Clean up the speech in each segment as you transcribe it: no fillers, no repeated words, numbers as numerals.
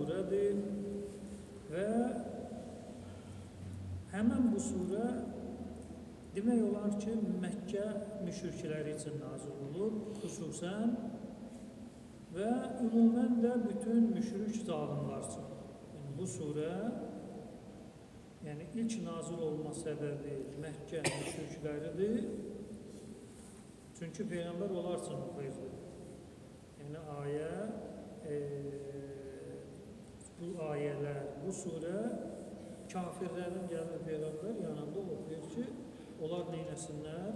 surədir və həmən bu surə demək olar ki, Məkkə müşrikləri üçün nazil olur, xüsusən və ümumən də bütün müşrik zalimlar üçün. Yəni, bu surə ilk nazil olma səbəbi Məkkə müşrikləridir. Çünki Peyğəmbər onlar üçün oxuyurdu. Yəni, bu ayələr, bu surə kafirlərin gəlir Peyğəmbər yanında oxuyur ki, onlar neyləsinlər,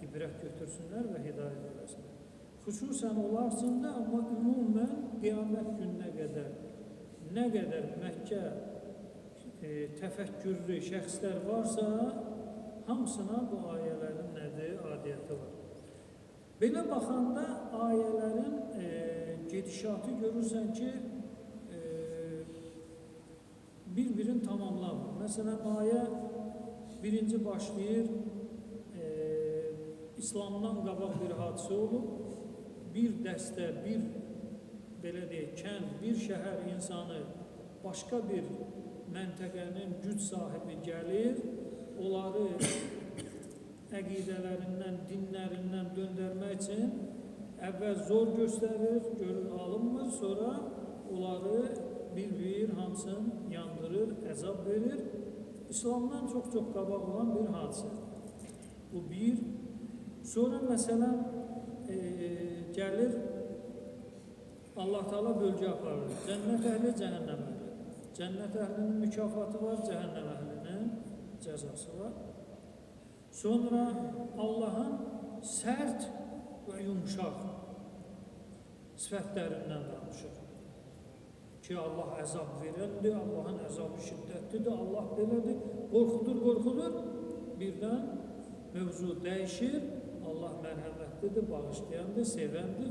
ibrət götürsünlər və hidayət eləsinlər. Xüsusən onlar üçün də, amma ümumən qiyamət gününə qədər nə qədər Məkkə təfəkkürlü şəxslər varsa, hamısına bu ayələrin nədir, adiyyəti var. Belə baxanda ayələrin gedişatı görürsən ki, bir-birini tamamlamır. Məsələn, ayə birinci başlayır, İslamdan qabaq bir hadisə olub, bir dəstə, belə deyək, kənd, bir şəhər insanı başqa bir məntəqənin güc sahibi gəlir, onları əqidələrindən, dinlərindən döndərmək üçün əvvəl zor göstərir, görür alınmır, sonra onları bir-bir hamısını yandırır, əzab verir. İslamdan çox-çox qabaq olan bir hadisə. Bu bir. Sonra məsələn, gəlir, Allah Teala bölgə aparır. Cənnət əhli, cəhənnəm əhli. Cənnət əhlinin mükafatı var, cəhənnəm əhlinin cəzası var. Sonra Allahın sərt və yumşaq sifətlərindən danışır. Ki, Allah əzab verəndir, Allahın əzabı şiddətlidir, Allah belədir, qorxudur. Birdən mövzu dəyişir, Allah mərhəmətlidir, bağışlayandır, sevəndir,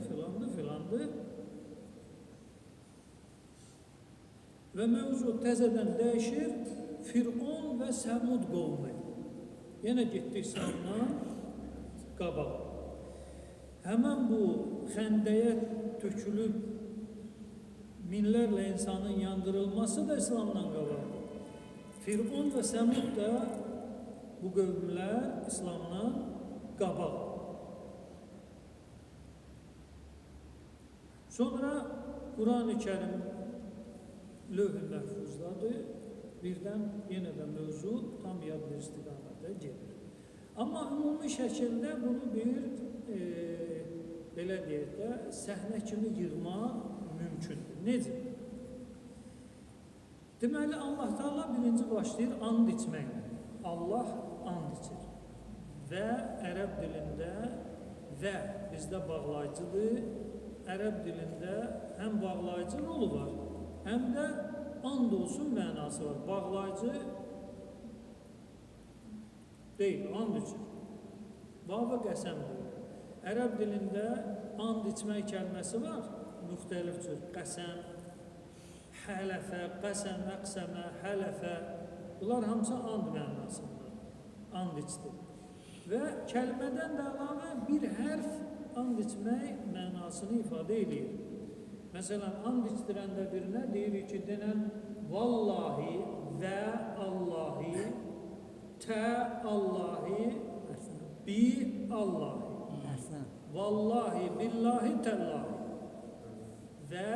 filandır. Və mövzu təzədən dəyişir, Fir'on və Səmud qovmu. Yenə getdik İslamdan qabaq. Həmən bu xəndəyə tökülüb minlərlə insanın yandırılması da İslamdan qabaq. Fir'on və Səmud da bu qövmlər İslamdan qabaq. Sonra Quran-ı Kərim lövh-i məhfuzdadır. Birdən yenə də mövzu tam yad bir istiqamətə gedir. Amma ümumi şəkildə bunu belə deyək də, səhnə kimi yığmaq mümkündür. Necə? Deməli, Allah Teala birinci başlayır and içməklə. Allah and içir. Və ərəb dilində və bizdə bağlayıcıdır. Ərəb dilində həm bağlayıcı rolu var, həm də and olsun mənası var. Bağlayıcı deyil, and içir. Vava qəsəmdir. Ərəb dilində and içmək kəlməsi var, müxtəlif cür. Qəsəm, hələfə, qəsəm, əqsəmə, hələfə. Bunlar hamısı and mənasında. And içdir. Və kəlmədən də əlavə bir hərf and içmək mənasını ifadə edir. Məsələn, and içdirəndə birinə deyir ki, denən vallahi və Allahi, tə Allahi, bi Allahi. Vallahi, billahi, təllahi. Və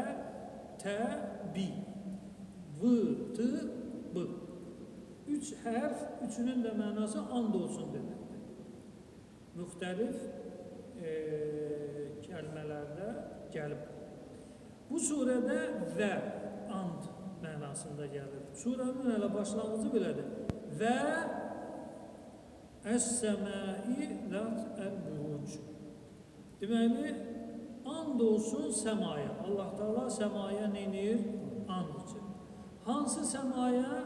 tə bi. V, t, b. Üç hərf, üçünün də mənası and olsun deməkdir. Müxtəlif kəlmələrdə gəlib. Bu surədə və and mənasında gəlir. Surənin hələ başlanğıcı belədir. Və əs-səmai zat əl-buruc. Deməli, and olsun səmaya. Allah Teala səmaya neynir? And içir. Hansı səmaya?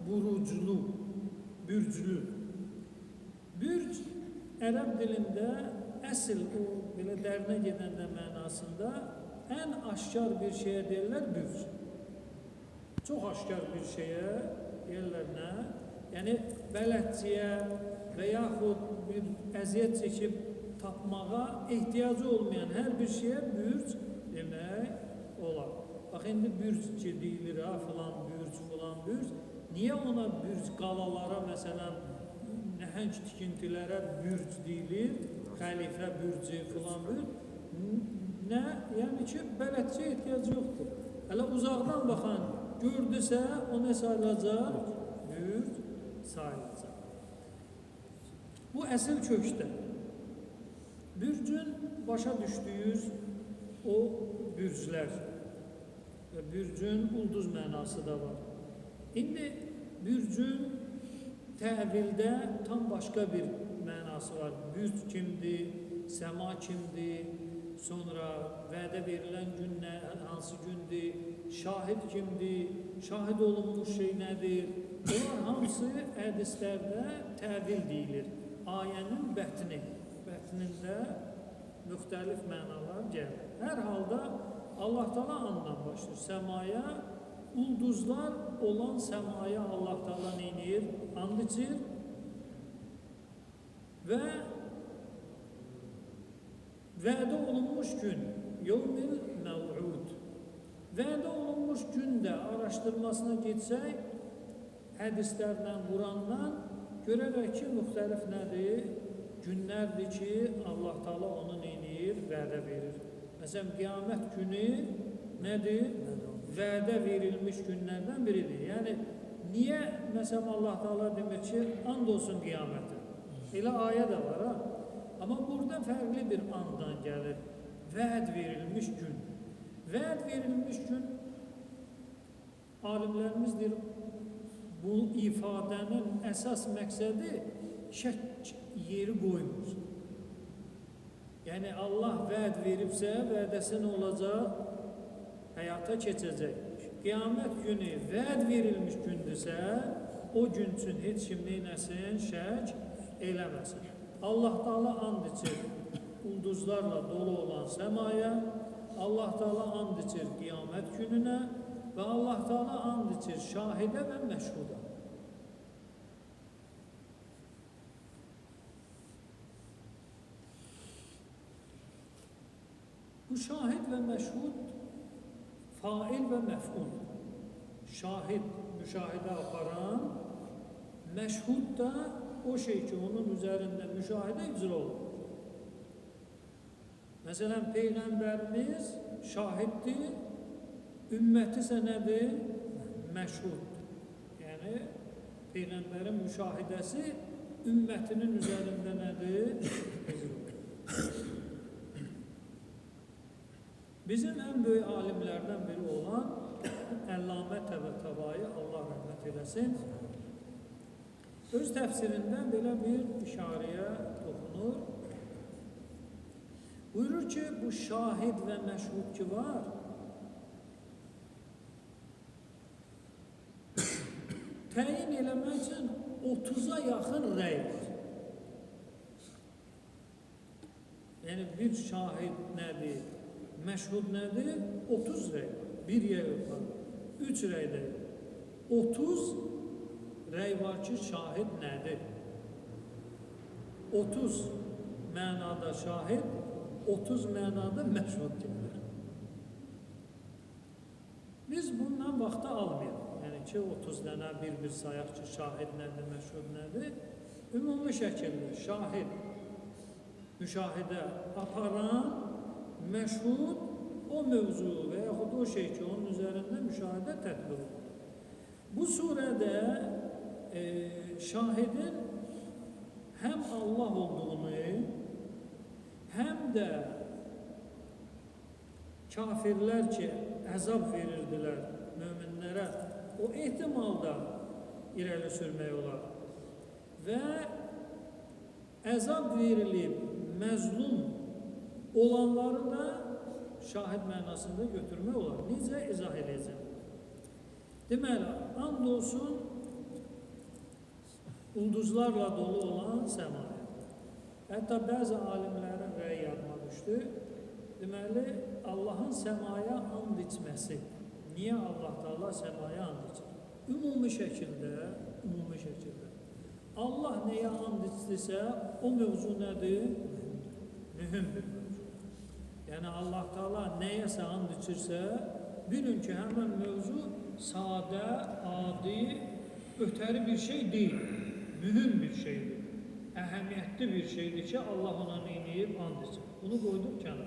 Buruclu, bürclü. Bürc, ərəb dilində əsl o belə dərinə gedəndə mənasında ən aşkar bir şeyə deyirlər bürc. Çox aşkar bir şeyə deyirlər nə? Yəni, bələdçiyə və yaxud bir əziyyət çəkib tapmağa ehtiyacı olmayan hər bir şeyə bürc demək olar. bax indi bürc deyilir ha, filan bürc. Niyə ona bürc, qalalara məsələn, nəhəng tikintilərə bürc deyilir, xəlifə bürcü filan bürc? Nə? Yəni ki, bələdçiyə ehtiyac yoxdur. Hələ uzaqdan baxan gördüsə, o nə sayılacaq? Bürc sayılacaq. Bu əsl kökdə. Bürcün başa düşdüyüz o bürclər və bürcün ulduz mənası da var. İndi bürcün təvildə tam başqa bir mənası var. Bürc kimdir, səma kimdir, sonra vədə verilən gün hansı gündür, şahid kimdir, şahid olunmuş şey nədir? Bunlar hamısı hədislərdə təvil deyilir. Ayənin bətnində müxtəlif mənalar gəlir. Hər halda Allah Teala andan başlayır. Səmaya, ulduzlar olan səmaya Allah Teala neynir? And içir və vədə olunmuş gün, yevmil məv'ud. Vədə olunmuş gündə araşdırmasına getsək, hədislərlə, Qurandan görərək ki, müxtəlif nədir? Günlərdir ki, Allah Teala onu neynir? Vədə verir. Məsələn, qiyamət günü nədir? Vədə verilmiş günlərdən biridir. Yəni, niyə məsələn Allah Teala demir ki, and olsun qiyamətə? Elə ayə də var, ha? Amma burada fərqli bir andan gəlir. Vəd verilmiş gün. Vəd verilmiş gün, alimlərimiz deyir, bu ifadənin əsas məqsədi şək yeri qoymur. Yəni, Allah vəd veribsə, vədəsi nə olacaq? Həyata keçəcək. Qiyamət günü vəd verilmiş gündürsə, o gün üçün heç kim neynəsin, şək eləməsin. Allah Teala and içir ulduzlarla dolu olan səmaya, Allah Teala and içir qiyamət gününə və Allah Teala and içir şahidə və məşhuda. Bu şahid və məşhud fail və məf'ul. Şahid müşahidə aparan, məşhud da o şey ki, onun üzərində müşahidə icra olur. Məsələn, Peyğəmbərimiz şahiddir, ümməti isə nədir? Məşhuddur. Yəni, Peyğəmbərin müşahidəsi ümmətinin üzərində nədir? Bizim ən böyük alimlərdən biri olan Əllamə Təbətabai, Allah rəhmət eləsin, öz təfsirində belə bir işarəyə toxunur. Buyurur ki, bu şahid və məşhud ki var, təyin eləmək üçün 30'a yaxın rəy var. Yəni, bir şahid nədir, məşhud nədir? 30 rəy var. Bir yer var, 3 rəy də 30 rəy var ki, şahid nədir? 30 mənada şahid, 30 mənada məşhud gəlir. Biz bundan vaxta almayaq. Yəni ki, 30 dənə bir sayaq ki, şahid nədir, məşhud nədir? Ümumi şəkildə şahid, müşahidə aparan, məşhud o mövzu və yaxud o şey ki, onun üzərində müşahidə tətbiq olur. Bu surədə şahidin həm Allah olduğunu, həm də kafirlər ki, əzab verirdilər möminlərə, o ehtimalda irəli sürmək olar. Və əzab verilib məzlum olanları da şahid mənasında götürmək olar. Necə izah edəcəm? Deməli, and olsun ulduzlarla dolu olan səmaya. Hətta bəzi alimlərin rəyi yadıma düşdü. Deməli, Allahın səmaya and içməsi. Niyə Allah Teala səmaya and içir? Ümumi şəkildə, Allah nəyə and içdirsə, o mövzu nədir? Mühüm bir mövzu. Yəni, Allah Teala nəyəsə and içirsə, bilin ki, həmən mövzu sadə, adi, ötəri bir şey deyil. Mühüm bir şeydir. Əhəmiyyətli bir şeydir ki, Allah ona neyniyib and içir. Bunu qoyduq kənara.